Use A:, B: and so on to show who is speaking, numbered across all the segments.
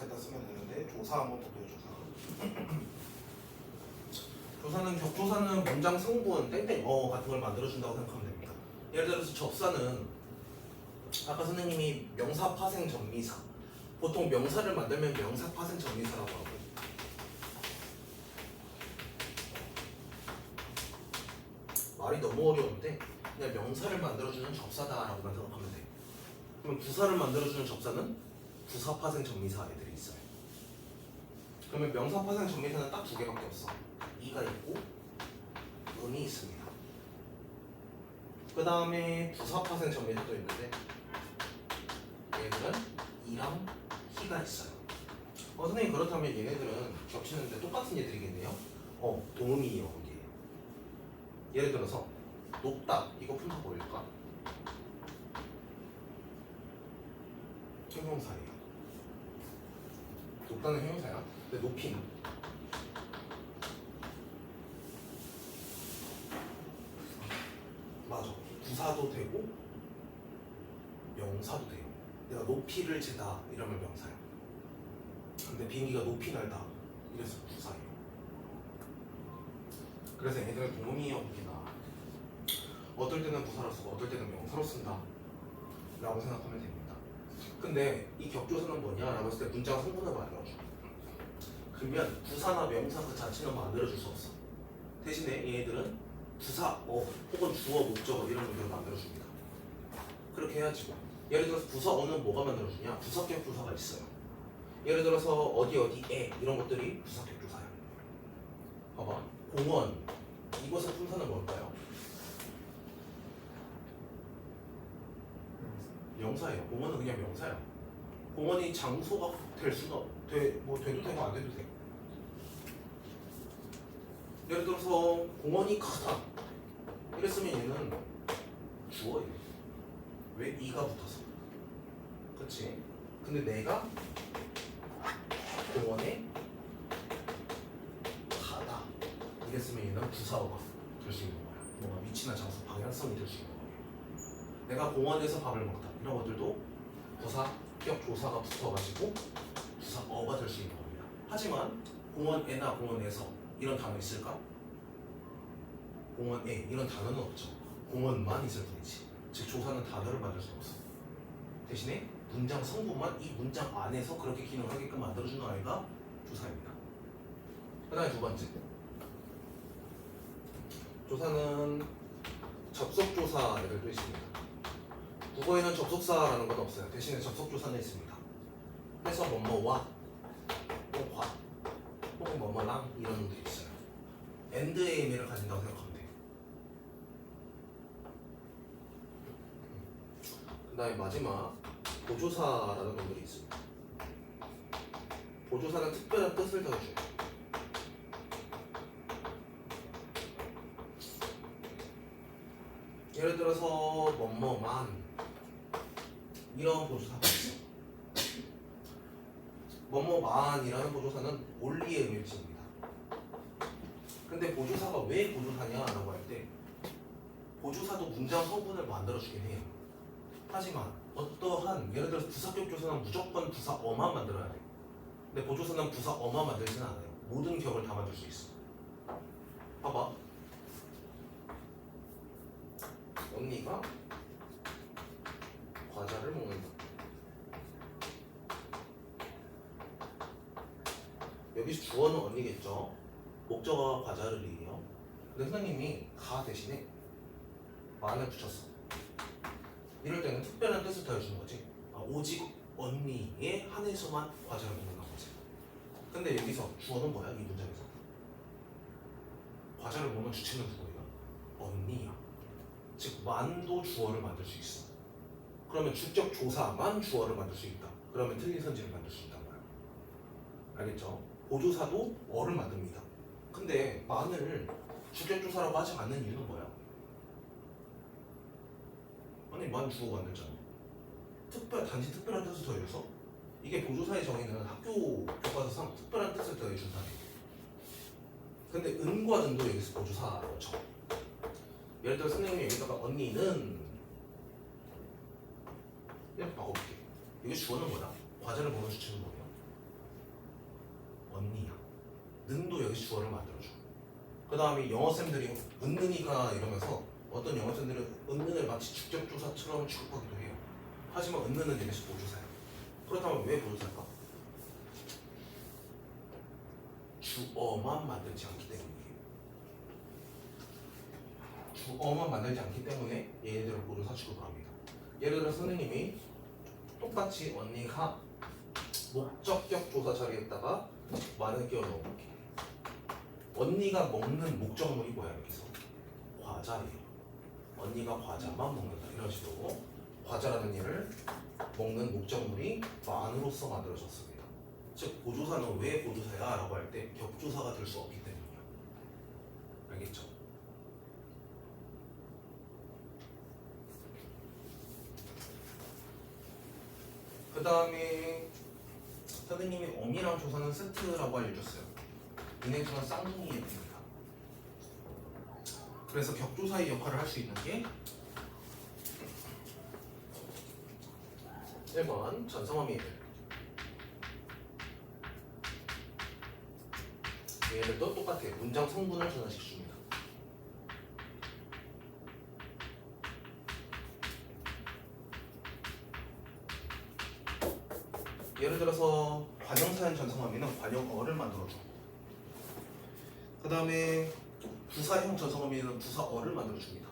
A: 격조사에다 쓰면 되는데 조사 한번 볼게요. 조사는 격조사는 문장 성분 땡땡 같은 걸 만들어준다고 생각하면 됩니다. 예를 들어서 접사는 아까 선생님이 명사 파생 전미사 보통 명사를 만들면 명사 파생 전미사라고 하고 말이 너무 어려운데 그냥 명사를 만들어주는 접사다라고만 생각하면 돼. 그럼 부사를 만들어주는 접사는 부사 파생 전미사 애들이 있어요. 그러면 명사 파생 전미사는 딱 두 개밖에 없어. 이가 있고 은이 있습니다. 그 다음에 부사 파생 전미사도 있는데 얘들은 이랑 희가 있어요. 선생님 그렇다면 얘네들은 겹치는데 똑같은 얘들이겠네요. 동음이에요 거기에. 예를 들어서 높다 이거 품사 보일까? 형용사예요. 높다는 형용사야. 근데 높이는 맞아. 부사도 되고 명사도 돼요. 내가 높이를 재다 이러면 명사야. 근데 비행기가 높이 날다 이래서 부사예요. 그래서 얘네들은 동음이에요 여기다. 어떨 때는 부사로 쓰고 어떨 때는 명사로 쓴다 라고 생각하면 됩니다. 근데 이 격조사는 뭐냐 라고 했을 때 문장 성분을 만들어줘. 그러면 부사나 명사 그 자체는 만들어줄 수 없어. 대신에 얘네들은 부사, 혹은 주어, 목적어 이런 것들을 만들어줍니다. 그렇게 해야지 뭐. 예를 들어서 부사어는 뭐가 만들어주냐? 부사격 조사가 있어요. 예를 들어서 어디에 이런 것들이 부사격 조사야. 봐봐. 공원 이것의 품사는 뭘까요? 명사예요. 공원은 그냥 명사야. 공원이 장소가 될 수는 돼도 되고 안 돼도 돼. 예를 들어서 공원이 크다 이랬으면 얘는 주어예요. 왜? 이가 붙어서. 그치? 근데 내가 공원에 가다 이랬으면 얘는 부사어가 될 수 있는 거야. 뭔가 위치나 장소, 방향성이 될 수 있는 거예요. 내가 공원에서 밥을 먹다 이런 것들도 부사격 조사가 붙어가지고 부사어가 될 수 있는 겁니다. 하지만 공원에나 공원에서 이런 단어 있을까? 공원에 이런 단어는 없죠. 공원만 있을 뿐이지. 즉 조사는 단어를 만들 수 없어. 대신에 문장 성분만 이 문장 안에서 그렇게 기능하게끔 만들어주는 아이가 조사입니다. 그 다음에 두 번째 조사는 접속조사들도 있습니다. 국어에는 접속사라는 건 없어요. 대신에 접속조사는 있습니다. 해서 뭐뭐와 과 혹은 뭐뭐랑 이런 게 있어요. AND의 의미를 가진다고 생각하면 돼요. 그 다음에 마지막 보조사라는 것들이 있습니다. 보조사는 특별한 뜻을 더해줘요. 예를 들어서 뭐뭐만 이런 보조사가 있어요. 뭐뭐만이라는 보조사는 원리의 의미를 지닙니다. 근데 보조사가 왜 보조사냐라고 할 때 보조사도 문장 성분을 만들어주긴 해요. 하지만 어떠한 예를 들어서 부사격 조사는 무조건 부사어만 만들어야 돼요. 근데 보조사는 부사어만 만들지는 않아요. 모든 격을 다 만들 수 있어. 봐봐. 언니가 과자를 먹는다. 여기서 주어는 언니겠죠. 목적어가 과자를 이해요. 근데 선생님이 가 대신에 만을 붙였어. 이럴 때는 특별한 뜻을 더해주는 거지. 오직 언니에 한해서만 과자를 먹는다는 거지. 근데 여기서 주어는 뭐야? 이 문장에서 과자를 먹는 주체는 누구예요? 언니야. 즉 만도 주어를 만들 수 있어. 그러면 주격 조사만 주어를 만들 수 있다. 그러면 틀린 선지를 만들 수 있단 말이야. 알겠죠? 보조사도 어를 만듭니다. 근데 만을 주격 조사라고 하지 않는 이유는 뭐야? 아니 만 주어 만들잖아. 단지 특별한 뜻을 더해줘서 이게 보조사의 정의는 학교 교과서상 특별한 뜻을 더해준다는 얘기예요. 근데 은과 등도 여기서 보조사로 쳐. 예를 들어 선생님이 여기다가 언니는 이렇게 바꿔볼게. 이게 주어는 뭐야? 과자를 먹는 주체는 뭐예요? 언니야. 는도 여기 주어를 만들어줘. 그 다음에 영어쌤들이 은는이가 이러면서 어떤 영어쌤들은 은는을 마치 직접조사처럼 취급하기도 해요. 하지만 은는은 얘네식 보조사야. 그렇다면 왜 보조사일까? 주어만 만들지 않기 때문이에요. 주어만 만들지 않기 때문에 얘네들을 보조사 취급을 합니다. 예를 들어 선생님이 똑같이 언니가 목적격 조사 자리에다가 만을 끼워 넣어볼게. 언니가 먹는 목적물이 뭐야 여기서? 과자예요. 언니가 과자만 먹는다. 이런 식으로 과자라는 얘를 먹는 목적물이 만으로서 만들어졌습니다. 즉 보조사는 왜 보조사야? 라고 할 때 격조사가 될 수 없기 때문이야. 알겠죠? 그 다음에 선생님이 어미랑 조사는 세트라고 알려줬어요. 얘네들은 쌍둥이 애들입니다. 그래서 격조사의 역할을 할 수 있는 게 1번 전성어미 애들. 얘들도 똑같아요. 문장 성분을 전환시켜줍니다. 예를 들어서 관형사연 전성어미는 관형어를 만들어줘. 그 다음에 부사형 전성어미는 부사어를 만들어줍니다.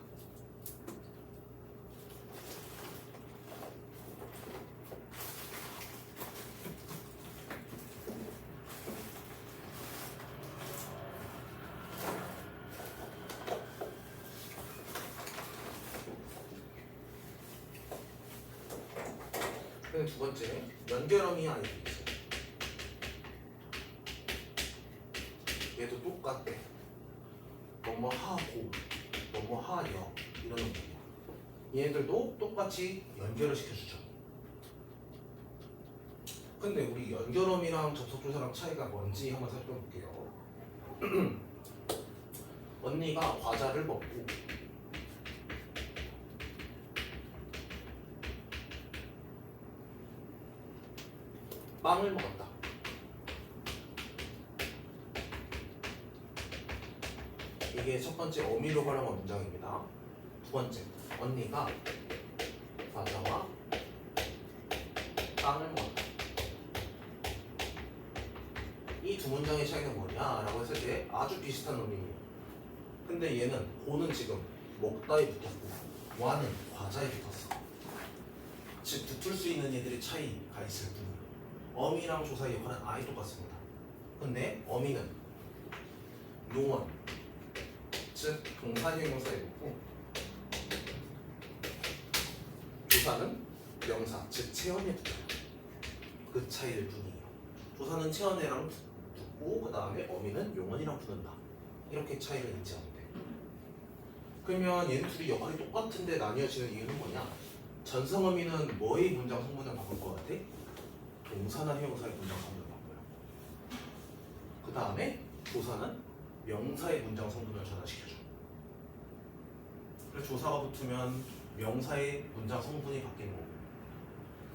A: 두 번째, 연결어미 아이들이 있어요. 얘도 똑같대. 뭐뭐 하고, 뭐뭐 하여 이런 놈들이야. 얘네들도 똑같이 연결을 시켜주죠. 근데 우리 연결어미랑 접속조사랑 차이가 뭔지 한번 살펴볼게요. 언니가 과자를 먹고 빵을 먹었다. 이게 첫 번째 어미로 활용한 문장입니다. 두 번째, 언니가 과자와 빵을 먹었다. 이 두 문장의 차이는 뭐냐라고 했을 때 아주 비슷한 의미예요. 근데 얘는 고는 지금 먹다에 붙었고 와는 과자에 붙었어. 즉 붙을 수 있는 얘들의 차이가 있을 뿐이에요. 어미랑 조사의 역할은 아예 똑같습니다. 근데 어미는 용언, 즉 동사형용사에 붙고 조사는 명사, 즉 체언에 붙어요. 그 차이일 뿐이에요. 조사는 체언이랑 붙고 그 다음에 어미는 용언이랑 붙는다. 이렇게 차이를 인지하면 돼요. 그러면 얘는 둘이 역할이 똑같은데 나뉘어지는 이유는 뭐냐? 전성어미는 뭐의 문장 성분을 바꿀 것 같아? 동사나 형용사의 문장 성분을 바꿔요. 그 다음에 조사는 명사의 문장 성분을 전환시켜줘. 그래서 조사가 붙으면 명사의 문장 성분이 바뀌는 거고,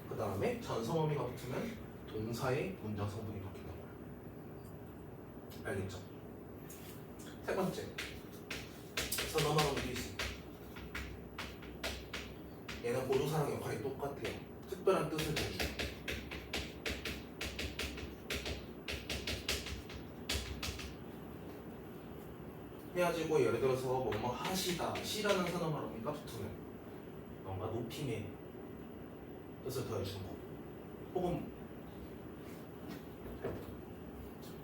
A: 그 다음에 전성어미가 붙으면 동사의 문장 성분이 바뀌는 거예요. 알겠죠? 세 번째, 선어마어미도 있습니다. 얘는 보조사랑 역할이 똑같아요. 특별한 뜻을 내주죠. 해가지고 예를 들어서 뭐뭐 하시다, 시라는 선어마어미가 붙으면 뭔가 높임의 뜻을 더해주는 거, 혹은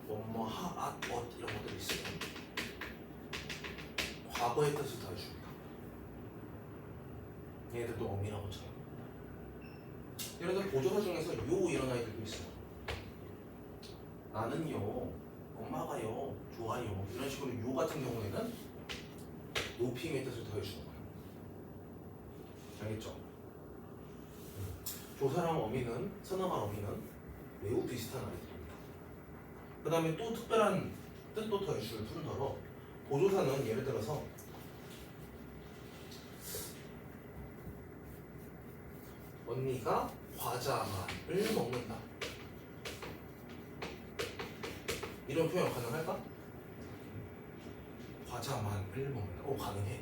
A: 뭐뭐 하앗 엇 이런 것들이 있어요. 과거의 뜻을 더해줍니다. 얘들도 어미라고 쳐요. 예를 들어 보조사 중에서 요 이런 아이들도 있어요. 나는요, 엄마가요, 좋아요 이런 식으로 요 같은 경우에는 높임의 뜻을 더해주는 거예요. 알겠죠? 조사랑 어미는, 선어만 어미는 매우 비슷한 아이들입니다. 그 다음에 또 특별한 뜻도 더해줄 뿐더러 보조사는 예를 들어서 언니가 과자만을 먹는다. 이런 표현 가능할까? 과자만 1 먹는다. 가능해.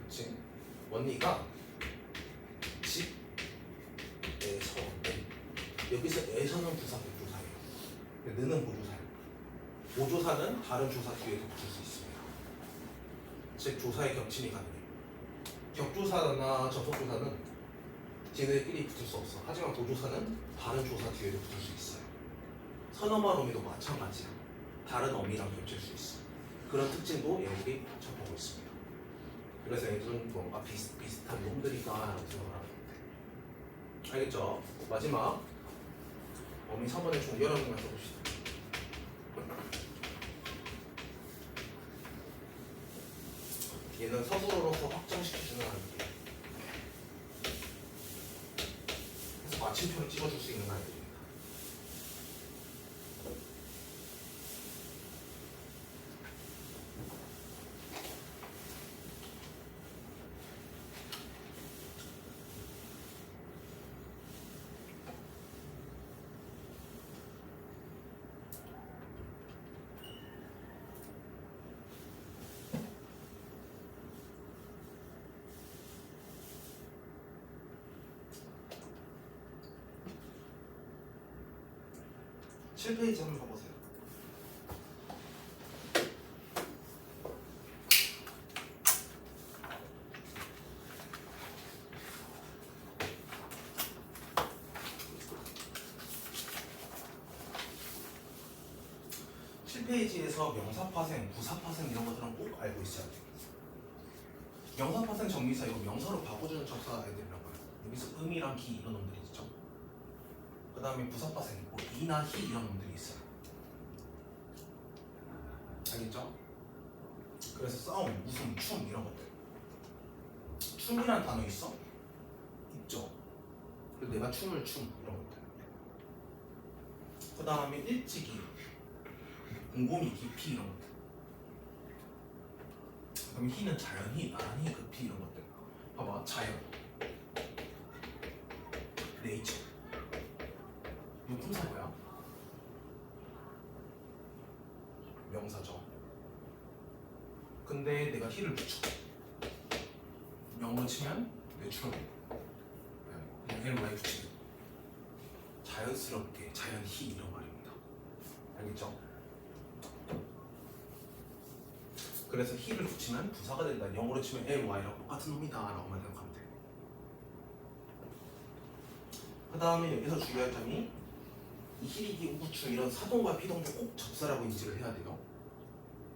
A: 그치? 원리가 집에서 여기서 에서는 부사 복조사예요. 느는 보조사예요. 보조사는 다른 조사 뒤에도 붙을 수 있습니다. 즉 조사의 겹침이 가능해요. 격조사나 접속조사는 쟤네들끼리 붙을 수 없어. 하지만 보조사는 다른 조사 뒤에도 붙을 수 있어요. 선어말 어미도 마찬가지야. 다른 어미랑 겹칠 수 있어. 그런 특징도 얘네들이 접하고 있습니다. 그래서 얘네들은 뭔가 비슷한 놈들이다라고 생각을 하면 돼. 알겠죠? 마지막 어미 4번의 종결하는만 써봅시다. 얘는 서술어로서 확정시켜주는 아이들이에요. 그래서 마침표를 찍어줄 수 있는 아이들입니다. 7페이지 한번 봐보세요. 페이지에서 명사파생, 부사파생 이런 것들은 꼭 알고 있어야 돼요. 명사파생 정미사 이거 명사로 바꿔주는 접사 애들이라고 해요. 여기서 음이랑 기 이런 놈들이 있죠. 그 다음에 부사파생, 뭐 이나 히 이런 놈들이 있어요. 알겠죠? 그래서 싸움, 웃음, 춤 이런 것들. 춤이란 단어 있어? 있죠. 그리고 내가 춤을 춤 이런 것들. 그 다음에 일찍이, 곰곰이, 깊이 이런 것들. 그럼 희는 자연히, 나란히, 급히 이런 것들. 봐봐, 자연, 네이처. 이거 품사 뭐야? 명사죠. 근데 내가 희를 붙여. 영어로 치면 내추럴. 그냥 L Y 붙이면 자연스럽게, 자연히 이런 말입니다. 알겠죠? 그래서 히를 붙이면 부사가 된다. 영어로 치면 ly랑 똑같은 놈이다 라고만 생각하면 돼요. 그 다음에 여기서 중요한 점이 이 히리기, 우구추 이런 사동과 피동도 꼭 접사라고 인지를 해야 돼요.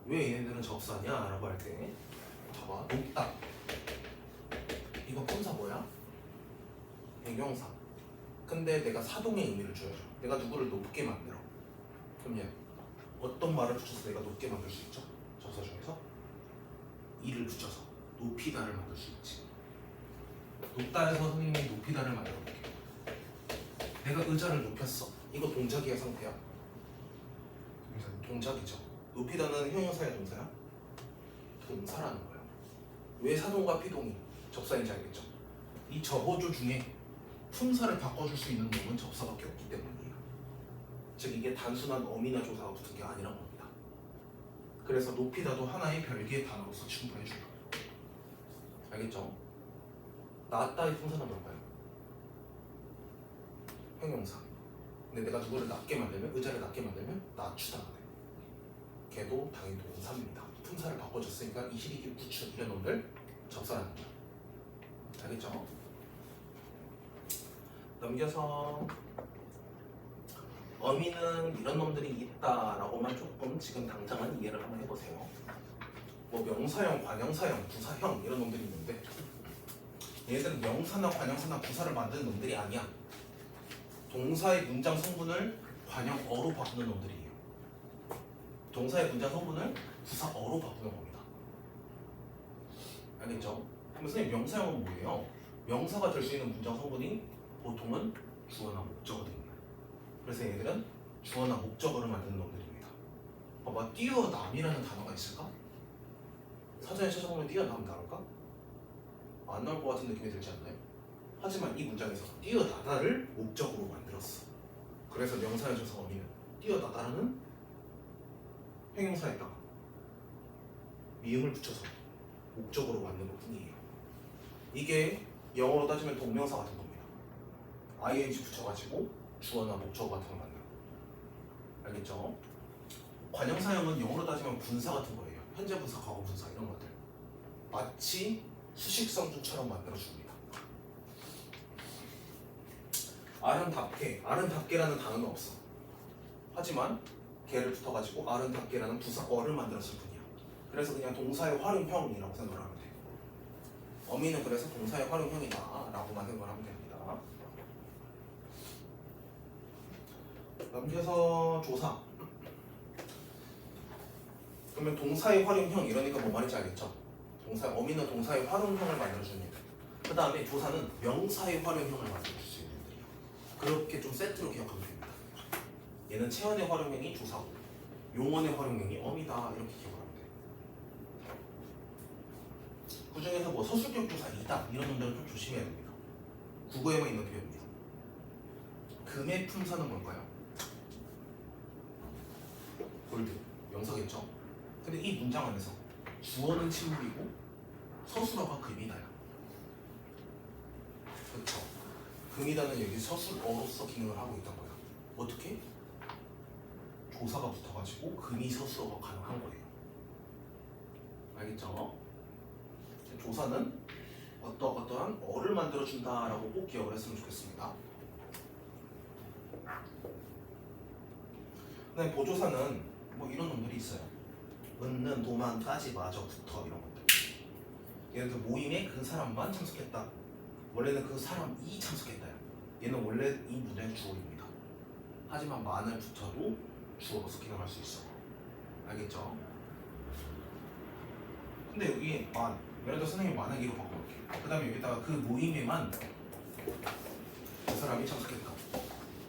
A: 왜 얘네들은 접사냐 라고 할 때 봐봐, 높다 이거 품사 뭐야? 배경사. 근데 내가 사동의 의미를 줘야죠. 내가 누구를 높게 만들어. 그럼 얘 어떤 말을 붙여서 내가 높게 만들 수 있죠? 접사 중에서 이를 붙여서 높이다를 만들 수 있지. 높다에서 선생님이 높이다를 만들어 볼게. 내가 의자를 높였어. 이거 동작이야, 상태야? 동작이죠. 높이다는 형용사야, 동사야? 동사라는 거야. 왜 사동과 피동이 접사인지 알겠죠? 이 접어조 중에 품사를 바꿔줄 수 있는 놈은 접사밖에 없기 때문이에요. 즉 이게 단순한 어미나 조사가 붙은 게 아니란 겁니다. 그래서 높이다도 하나의 별개의 단어로서 충분해준다. 알겠죠? 낮다의 품사는 뭘까요? 형용사. 근데 내가 누구를 낮게 만들면, 의자를 낮게 만들면 낮추다가 돼. 걔도 당연히 동사입니다. 품사를 바꿔줬으니까 이시리기, 구추 이런 놈들 접사라는 거야. 알겠죠? 넘겨서 어미는 이런 놈들이 있다라고만 조금 지금 당장은 이해를 한번 해보세요. 뭐 명사형, 관형사형, 부사형 이런 놈들이 있는데 얘들은 명사나 관형사나 부사를 만드는 놈들이 아니야. 동사의 문장 성분을 관형어로 바꾸는 놈들이에요. 동사의 문장 성분을 부사어로 바꾸는 겁니다. 알겠죠? 그럼 선생님 명사형은 뭐예요? 명사가 될 수 있는 문장 성분이 보통은 주어나 목적어입니다. 그래서 얘들은 주어나 목적어를 만드는 놈들입니다. 봐봐, 뛰어남이라는 단어가 있을까? 사전에 찾아보면 뛰어남 나올까? 안 나올 것 같은 느낌이 들지 않나요? 하지만 이 문장에서 뛰어나다를 목적으로 만들었어. 그래서 명사형에서 어미는 뛰어나다라는 형용사에다가 미음을 붙여서 목적으로 만든 것 뿐이에요. 이게 영어로 따지면 동명사 같은 겁니다. ing 붙여가지고 주어나 목적어 같은 걸 만들고. 알겠죠? 관형사형은 영어로 따지면 분사 같은 거예요. 현재 분사, 과거 분사 이런 것들. 마치 수식성조처럼 만들어줍니다. 아름답게라는 단어는 없어. 하지만 개를 붙어가지고 아름답게라는 부사어를 만들었을 뿐이야. 그래서 그냥 동사의 활용형이라고 생각을 하면 돼. 어미는 그래서 동사의 활용형이다 라고만 생각을 하면 됩니다. 넘겨서 조사. 그러면 동사의 활용형 이러니까 뭐 말인지 알겠죠? 어미는 동사의 활용형을 만들어주는 일. 그 다음에 조사는 명사의 활용형을 만들어줄 수 있는 일이에요. 그렇게 좀 세트로 기억하면 됩니다. 얘는 체언의 활용형이 조사고 용언의 활용형이 어미다 이렇게 기억하면 돼요. 그 중에서 뭐 서술격 조사 이다 이런 놈들은 좀 조심해야 됩니다. 국어에만 있는 표현입니다. 금의 품사는 뭘까요? 골드, 명사겠죠? 근데 이 문장 안에서 주어는 침묵이고 서술어가 금이다야. 그렇죠? 금이다는 여기 서술어로서 기능을 하고 있던 거야. 어떻게? 조사가 붙어가지고 금이 서술어가 가능한 거예요. 알겠죠? 조사는 어떠한 어를 만들어준다라고 꼭 기억을 했으면 좋겠습니다. 그다음에 보조사는 뭐 이런 놈들이 있어요. 은는, 도만까지, 마저, 부터 이런 것들. 예를 들어 모임에 그 사람만 참석했다. 원래는 그 사람이 참석했다. 얘는 원래 이 문장의 주어입니다. 하지만 만을 붙여도 주어로서 기능할 수 있어. 알겠죠? 근데 여기 만, 예를 들어 선생님이 만하기로 바꿔볼게. 그 다음에 여기다가 그 모임에만 그 사람이 참석했다.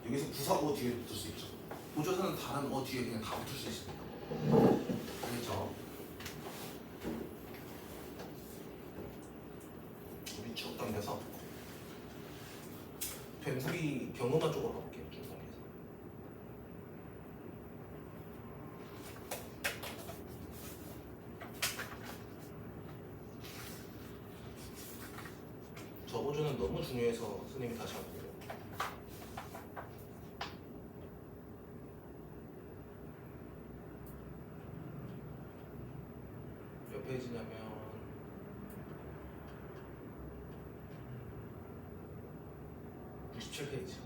A: 여기서 부사어 뒤에 붙을 수 있죠. 보조사는 다른 어 뒤에 그냥 다 붙을 수 있습니다. 알겠죠? 우리 쭉 당겨서 된소리 경험한 쪽으로 가볼게요. 쭉 당겨서. 저보조는 너무 중요해서 선생님이 다시 할게요. 몇 페이지냐면 67페이지.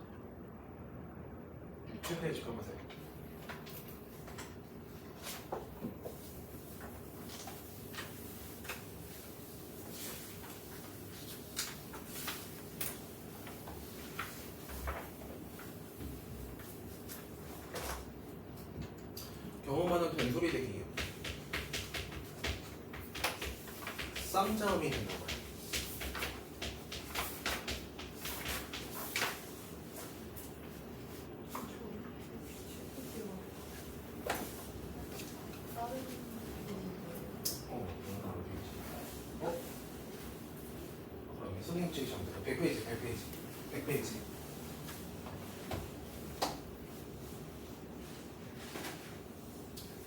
A: 67페이지 가보세요. 경험하는 된소리 대기예요. 쌈자음이 된다고요. 그러면 선생님 책이 잘못돼요. 100페이지.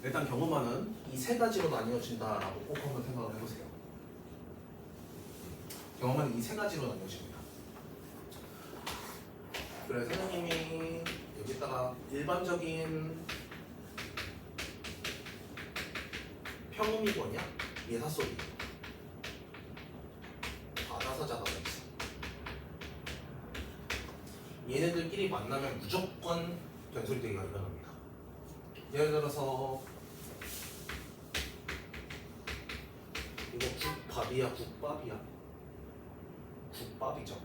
A: 일단 경험하는 이 세 가지로 나뉘어진다라고 꼭 한번 생각을 해보세요. 경험하는 이 세 가지로 나뉘어집니다. 그래 선생님이 여기다가 일반적인 평음이 뭐냐? 예사소리 바다사자가 있어. 얘네들끼리 만나면 무조건 된소리대기가 일어납니다. 예를 들어서 이거 국밥이야, 국밥이야. 국밥이죠.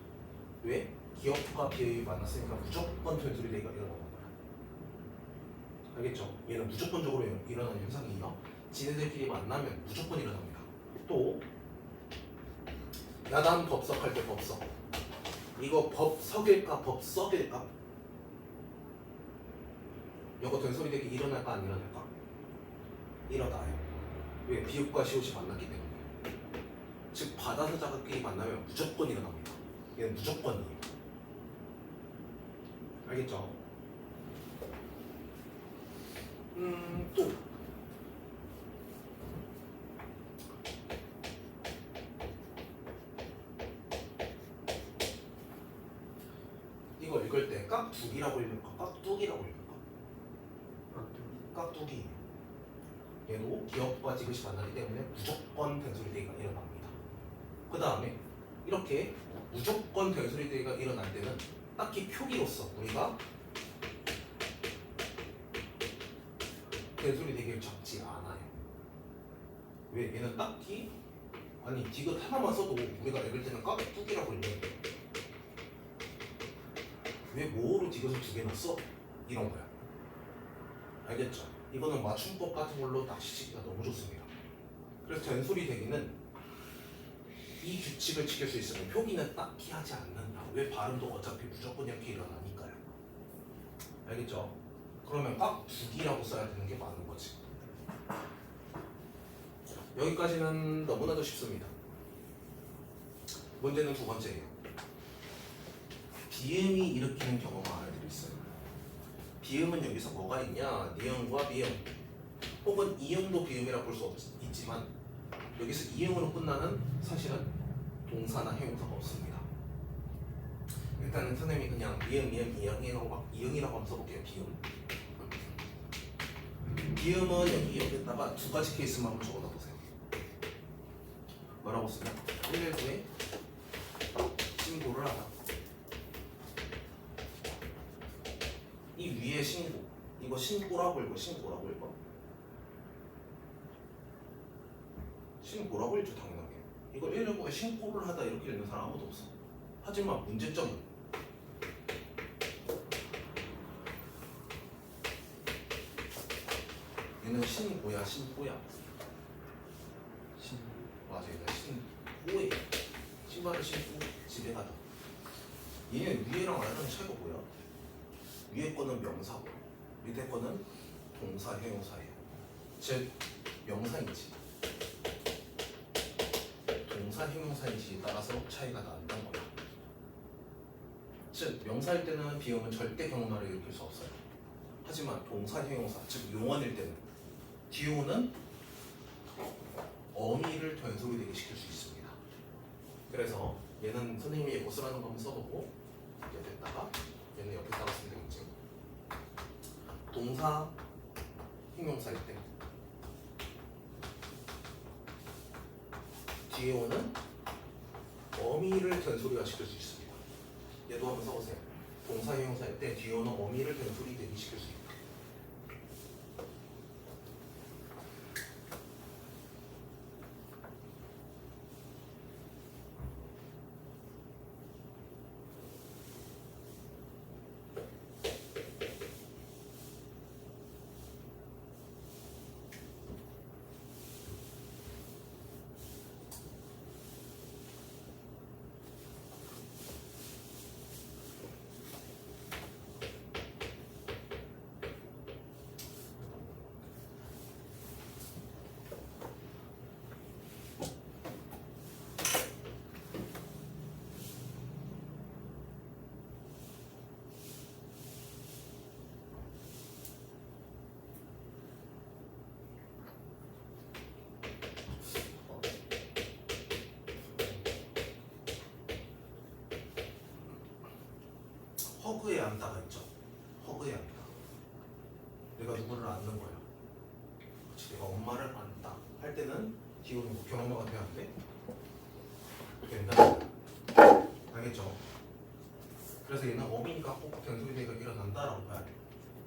A: 왜? 기업과 비읍이 만났으니까 무조건 된소리대기가 일어나는 거야. 알겠죠? 얘는 무조건적으로 일어나는 현상이에요. 지네들끼리 만나면 무조건 일어납니다. 또 야단 법석할 때 법석. 이거 법석일까 법석일까? 이거 된소리대기 일어날까 안 일어날까? 일어나요. 왜? 비읍과 시옷이 만났기 때문에. 즉 바다사자끼리 만나면 무조건 일어납니다. 얘는 무조건이에요. 알겠죠? 또 이거 읽을 때 깍두기라고 읽을까? 깍두기라고 읽을까? 깍두기. 얘도 기업과 지그시 만나기 때문에 무조건 된소리대기가 일어납니다. 그 다음에 이렇게 무조건 된소리대기가 일어날 때는 딱히 표기로서 우리가 된소리대기를 적지 않아요. 왜? 얘는 딱히 아니 디귿 하나만 써도 우리가 읽을 때는 깍두기라고 읽는데 왜 뭐로 디귿을 두 개나 써? 이런 거야. 알겠죠? 이거는 맞춤법 같은 걸로 낚시치기가 너무 좋습니다. 그래서 된소리 대기는 이 규칙을 지킬 수 있으면 표기는 딱히 하지 않는다. 왜? 발음도 어차피 무조건 이렇게 일어나니까요. 알겠죠? 그러면 깍두기라고 써야 되는 게 맞는 거지. 여기까지는 너무나도 쉽습니다. 문제는 두 번째예요. 비음이 일으키는 경우가 알들이 있어요. 비음은 여기서 뭐가 있냐? 니은과 미음 혹은 이음도 비음이라 볼 수 있지만 여기서 이음으로 끝나는 사실은 동사나 형용사가 없습니다. 일단은 선생님이 그냥 미음, 이응이라고 한번 써볼게요. 비음은 여기에다가 두 가지 케이스만 한번 적어놔 보세요. 뭐라고 쓰냐? 119에 신고를 하다. 이 위에 신고, 이거 신고라고 읽어. 신고라고 읽죠 당연하게. 이거 119에 신고를 하다 이렇게 읽는 사람 아무도 없어. 하지만 문제점은 얘는 신고야. 맞아, 얘는 신고에 신발을 신고 집에 가다. 얘는 위에랑 아래랑 차이가 뭐야? 위에 거는 명사고 밑에 거는 동사, 형용사예요. 즉 명사인지 동사, 형용사인지에 따라서 차이가 난다는 거야. 즉 명사일 때는 비음은 절대 경운화를 일으킬 수 없어요. 하지만 동사, 형용사, 즉 용언일 때는 디오는 어미를 된소리 되게 시킬 수 있습니다. 그래서 얘는 선생님이 예고 쓰라는 거 한번 써보고 옆에다가 얘는 옆에다가 쓰면 되겠지. 동사, 형용사일 때 뒤에 오는 어미를 된소리가 시킬 수 있습니다. 얘도 한번 써보세요. 동사, 형용사일 때 뒤에 오는 어미를 된소리 되게 시킬 수 있다. 허그에 앉다가 있죠. 허그에 앉다. 내가 누구를 앉는 거야. 그렇지, 내가 엄마를 앉다 할 때는 기호는 목형엄마가 돼야 돼. 된다. 알겠죠? 그래서 얘는 어미니까 꼭 된소리 대가 일어난다라고 봐야 돼.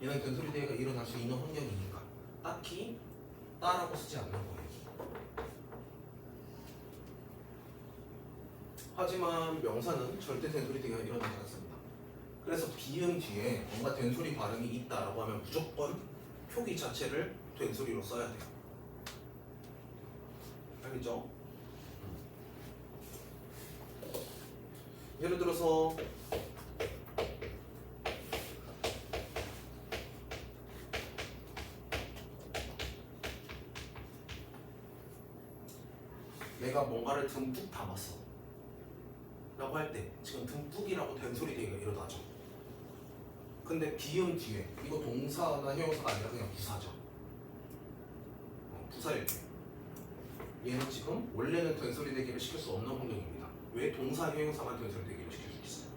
A: 얘는 된소리 대가 일어날 수 있는 환경이니까 딱히 따라고 쓰지 않는 거예요. 하지만 명사는 절대 된소리 대가 일어나지 않습니다. 그래서 비음 뒤에 뭔가 된소리 발음이 있다라고 하면 무조건 표기 자체를 된소리로 써야 돼요. 알겠죠? 예를 들어서 내가 뭔가를 듬뿍 담았어 라고 할 때 지금 듬뿍이라고 된소리 대기가 일어나죠. 근데 비음 뒤에 이거 동사나 형용사가 아니라 그냥 부사죠. 부사일 때 얘는 지금 원래는 된소리 대기를 시킬 수 없는 환경입니다. 왜 동사 형용사만 된소리 대기를 시킬 수 있어요?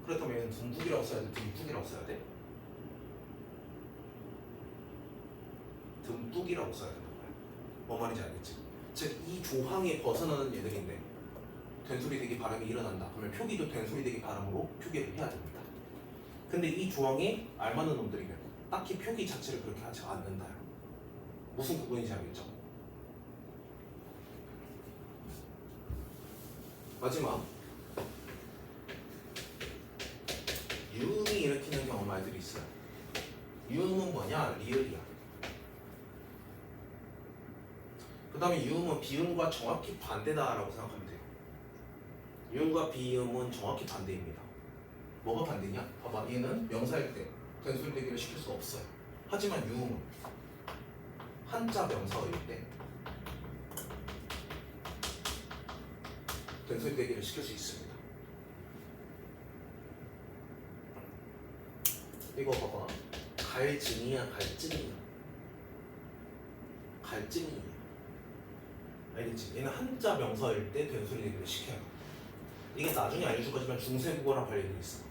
A: 그렇다면 얘는 둥국이라고 써야 돼? 듬뿍이라고 써야 돼? 듬뿍이라고 써야 된다는 거야. 뭔 말인지 알겠지? 즉 이 조항에 벗어나는 얘들인데 된소리 대기 발음이 일어난다. 그러면 표기도 된소리 대기 발음으로 표기를 해야 됩니다. 근데 이 조항에 알맞는 놈들이면 딱히 표기 자체를 그렇게 하지 않는다. 무슨 구분인지 알겠죠? 마지막 유음이 일으키는 경우 말들이 있어요. 유음은 뭐냐? 리을이야. 그 다음에 유음은 비음과 정확히 반대다라고 생각하면 돼요. 유음과 비음은 정확히 반대입니다. 뭐가 반대냐? 봐봐, 얘는 명사일 때 된소리 대기를 시킬 수 없어요. 하지만 유음은 한자 명사일 때 된소리 대기를 시킬 수 있습니다. 이거 봐봐, 갈증이야, 갈증이야, 갈증이야. 알겠지? 얘는 한자 명사일 때 된소리 대기를 시켜요. 이게 나중에 알려줄 거지만 중세국어랑 관련이 있어.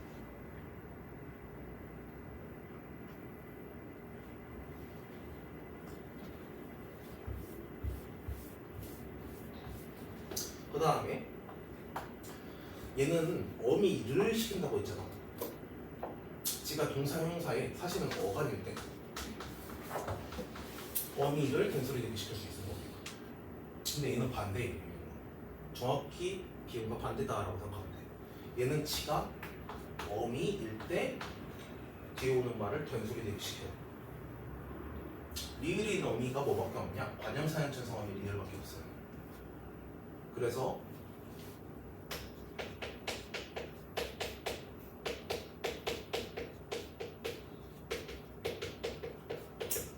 A: 그 다음에 얘는 어미를 시킨다고 했잖아. 지가 동사 형용사에 사실은 어간일 때 어미를 된소리 대기 시킬 수 있는 겁니다. 근데 얘는 반대예요. 정확히 비음과 반대다라고 생각하면 돼. 얘는 지가 어미일 때 뒤에 오는 말을 된소리 대기 시켜요. 리을인 어미가 뭐밖에 없냐? 관형사형천 성함이 리을밖에 없어요. 그래서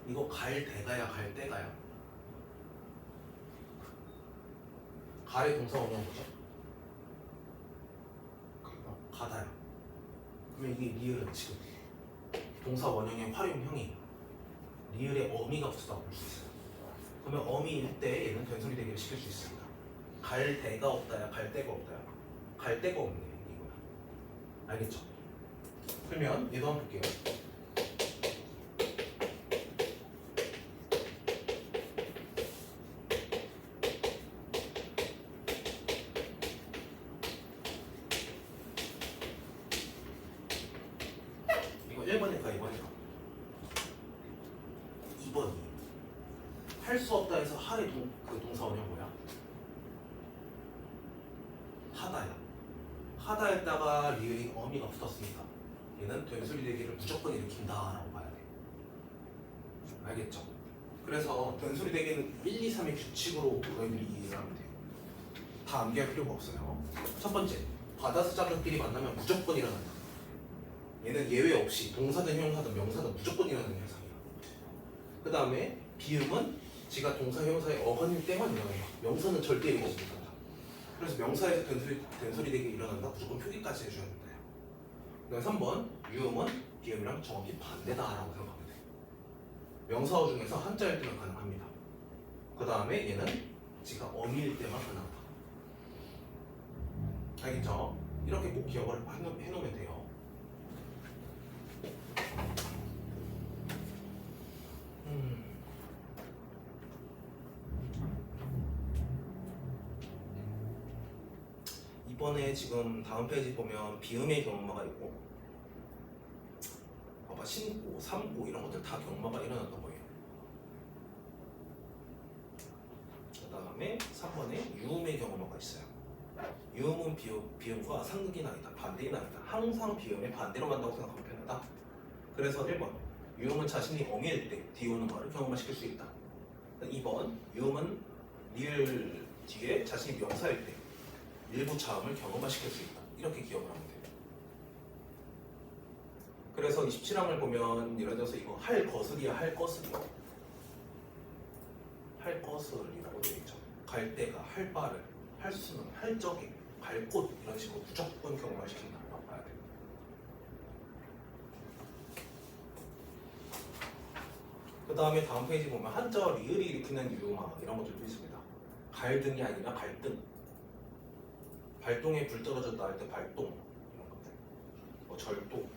A: 이거 갈 대가야, 갈 때가야? 갈의 동사 원형 뭐죠? 가다야. 그러면 이게 리을은 지금 동사 원형의 활용형이 리을의 어미가 붙었다고 볼 수 있어요. 그러면 어미일 때 얘는 된소리 대기를 시킬 수 있습니다. 갈 데가 없다야, 갈 데가 없다야? 갈 데가 없네, 이거야. 알겠죠? 그러면 얘도 한번 볼게요. 이거 1번일까 2번일까? 2번이 할 수 없다 해서 할의 그 동사 원형 뭐야? 하다야. 하다에다가 리을이 어미가 붙었으니까 얘는 된소리 대기를 무조건 일으킨다라고 봐야 돼. 알겠죠? 그래서 된소리 대기는 1, 2, 3의 규칙으로 너희들이 이해를 하면 돼요. 다 암기할 필요가 없어요. 첫 번째, 바다스 자들끼리 만나면 무조건 일어난다. 얘는 예외 없이 동사든 형용사든 명사든 무조건 일어나는 현상이야. 그 다음에 비음은 지가 동사 형용사의 어간일 때만 일어난다. 명사는 절대 일어나지 못한다. 그래서 명사에서 된소리 대기 일어난다. 무조건 표기까지 해줘야 된다. 그 다음 3번, 유음은 비음이랑 정확히 반대다라고 생각하면 돼. 명사어 중에서 한자일 때만 가능합니다. 그 다음에 얘는 지가 어미일 때만 가능하다. 알겠죠? 이렇게 꼭 기억을 해놓으면 돼요. 이번에 지금 다음 페이지 보면 비음의 경마가 있고, 봐봐, 신고, 삼고 이런 것들 다 경마가 일어났던 거예요. 그 다음에 3번에 유음의 경마가 있어요. 유음은 비음과 상극이 아니다, 반대인 아니다. 항상 비음의 반대로 간다고 생각하면 편하다. 그래서 1번, 유음은 자신이 어미일 때 뒤에 오는 말을 경험화시킬 수 있다. 2번, 유음은 리을 뒤에 자신이 명사일 때 일부 자음을 경험화시킬 수 있다. 이렇게 기억을 하면 돼요. 그래서 27항을 보면 예를 들어서 이거 할 것을이야, 할 것을이야. 할 것을이라고 되어 있죠. 갈 때가, 할 바를, 할 수는, 할 적에, 갈 곳 이런 식으로 무조건 경험화시킨다고 봐야 돼요. 다음에 다음 페이지 보면 한자 리을이 일으키는 유마 이런 것들도 있습니다. 갈등이 아니라 갈등. 발동에 불 떨어졌다 할 때 발동 이런 것들. 뭐 절도,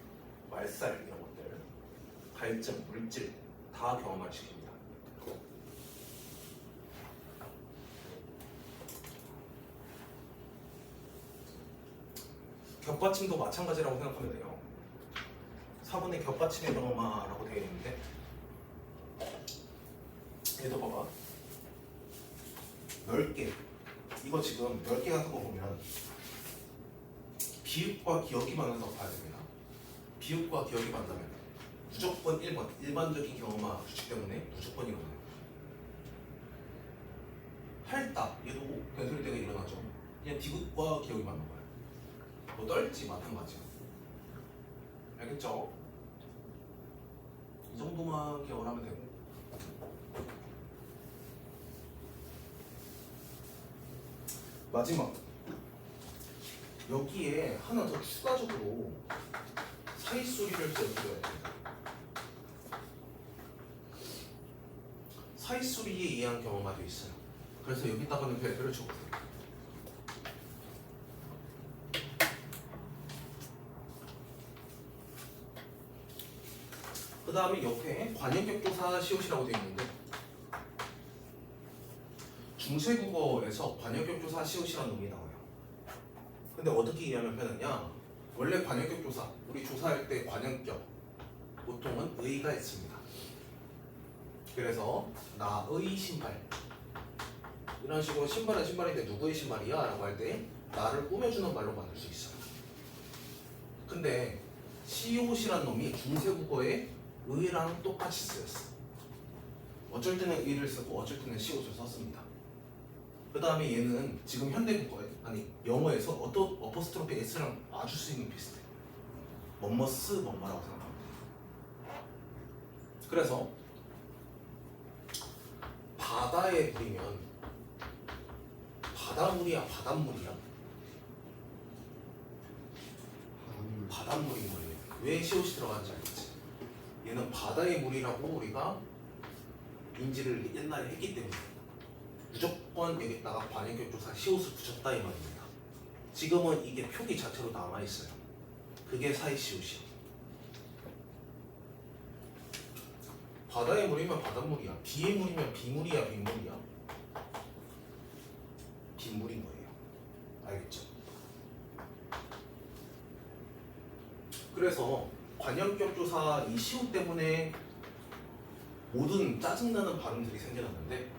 A: 말살 이런 것들. 갈증, 물질 다 경험을 시킵니다. 겹받침도 마찬가지라고 생각하면 돼요. 4번에 겹받침의 경험화라고 되어 있는데 얘도 봐봐. 넓게 이거 지금 넓게 같은 거 보면 비읍과 기억이 많아서 봐야 됩니다. 비읍과 기억이 많다면 무조건 1번 일반적인 경험화 규칙 때문에 무조건 일어나요. 할다 얘도 변소리 때가 일어나죠. 그냥 비읍과 기억이 맞는 거예요. 뭐 떨지 마찬가지야. 알겠죠? 이 정도만 기억을 하면 되고 마지막 여기에 하나 더 추가적으로 사이소리를 기억해줘야 돼요. 사이소리에 의한 경험화도 있어요. 그래서 여기다가는 별표를 쳐보세요. 그 다음에 옆에 관역격조사 시옷이라고 되어 있는데 중세국어에서 관역격조사 시옷이라는 놈이 나와요. 근데 어떻게 이해하면 편하냐? 원래 관역격조사 우리 조사할 때 관역격 보통은 의가 있습니다. 그래서 나의 신발 이런 식으로 신발은 신발인데 누구의 신발이야? 라고 할 때 나를 꾸며주는 말로 만들 수 있어요. 근데 시옷이란 놈이 중세국어에 의랑 똑같이 쓰였어. 어쩔 때는 의를 쓰고 어쩔 때는 시옷을 썼습니다. 그 다음에 얘는 지금 현대국어에 아니 영어에서 어퍼스트로피 S랑 아주 쓰임이 비슷해. 뭐뭐스 뭐뭐라고 생각합니다. 그래서 바다에 물이면 바다물이야 바닷물이야? 바닷물인 거예요. 왜 시옷이 들어가는지 알겠지? 얘는 바다의 물이라고 우리가 인지를 옛날에 했기 때문에 무조건 여기다가 관역격조사 시옷을 붙였다 이 말입니다. 지금은 이게 표기 자체로 남아있어요. 그게 사이시옷이야. 바다의 물이면 바닷물이야. 비의 물이면 비물이야 빗물이야? 빗물인 거예요. 알겠죠? 그래서 관역격조사 이 시옷 때문에 모든 짜증나는 발음들이 생겨났는데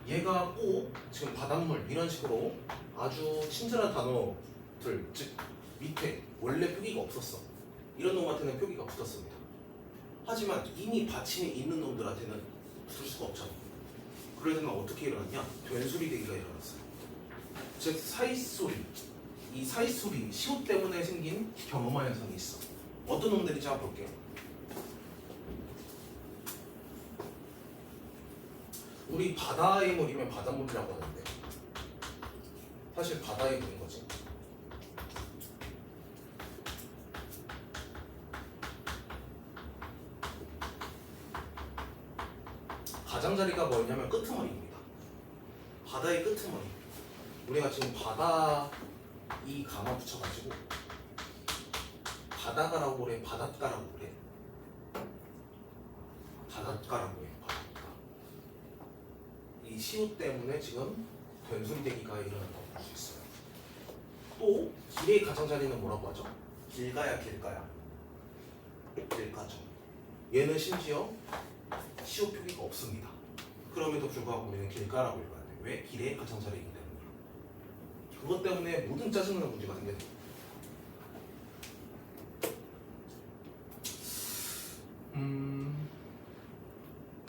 A: 얘가 꼭 지금 바닷물 이런 식으로 아주 친절한 단어들 즉 밑에 원래 표기가 없었어. 이런 놈한테는 표기가 붙었습니다. 하지만 이미 받침이 있는 놈들한테는 붙을 수가 없잖아. 그래서 어떻게 일어났냐? 변소리 대기가 일어났어요. 즉 사이소리 이 사이소리 시옷 때문에 생긴 경험화 현상이 있어. 어떤 놈들인지 한번 볼게요. 우리 바다의 물이면 바닷물이라고 하는데 사실 바다의 물인 거지. 가장자리가 뭐였냐면 끄트머리입니다. 바다의 끄트머리. 우리가 지금 바다 이 가마 붙여가지고 바다가라고 그래 바닷가라고 그래 바닷가라고 해 바닷가. 이 시옷 때문에 지금 변소리 대기가 일어난다고 볼 수 있어요. 또 길의 가장자리는 뭐라고 하죠? 길가야 길가야 길가죠. 얘는 심지어 시옷 표기가 없습니다. 그럼에도 불구하고 우리는 길가라고 읽어야 돼. 왜? 길의 가장자리이기 때문에. 그것 때문에 모든 짜증나는 문제가 생겨요.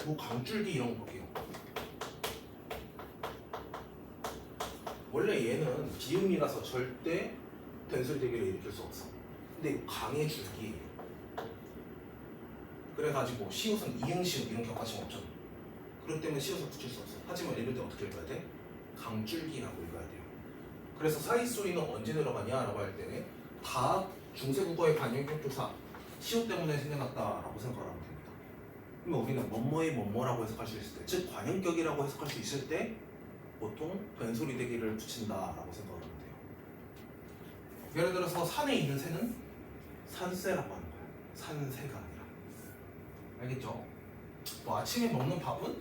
A: 뭐 강줄기 이런 거 볼게요. 원래 얘는 비음이라서 절대 변소리 대기를 일으킬 수 없어. 근데 강의 줄기예요. 그래가지고 시옷은 이응시옷 이런 격파심 없잖아. 그렇기 때문에 시옷을 붙일 수 없어. 하지만 이럴 때 어떻게 읽어야 돼? 강줄기라고 읽어야 돼요. 그래서 사이소리는 언제 들어가냐라고 할 때 다 중세국어의 관역격조사 시옷 때문에 생겨났다라고 생각하면 됩니다. 그러면 우리는 뭐뭐의 뭐뭐라고 해석할 수 있을 때, 즉 관형격이라고 해석할 수 있을 때 보통 된소리 대기를 붙인다라고 생각하면 돼요. 예를 들어서 산에 있는 새는 산새라고 하는 거예요. 산새가 아니라. 알겠죠? 뭐 아침에 먹는 밥은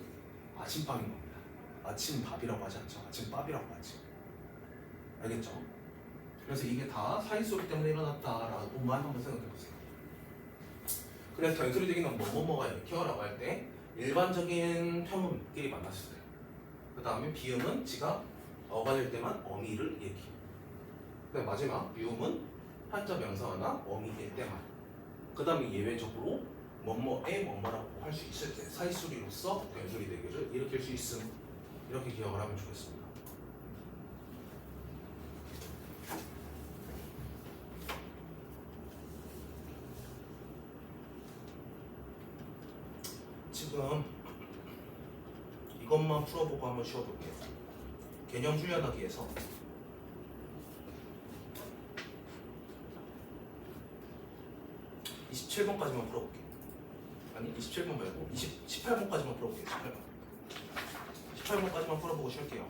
A: 아침밥인 겁니다. 아침밥이라고 하지 않죠. 아침밥이라고 하지. 알겠죠? 그래서 이게 다 사이소리 때문에 일어났다라고만 한번 생각해 보세요. 그래서 된소리 대기는 뭐뭐뭐가 일으켜라고 할 때 일반적인 평음끼리 만났을 때, 그 다음에 비음은 지가 어가 될 때만 어미를 일으킵니다. 그 다음 마지막 유음은 한자 명사나 어미일 때만. 그 다음에 예외적으로 뭐뭐에 뭐뭐라고 할 수 있을 때 사이소리로서 된소리 대기를 일으킬 수 있음. 이렇게 기억을 하면 좋겠습니다. 지금 이것만 풀어보고 한번 쉬어볼게요. 개념 훈련하기에서 27번까지만 풀어볼게요. 아니 27번 말고 18번까지만 풀어볼게요. 18번까지만 풀어보고 쉴게요.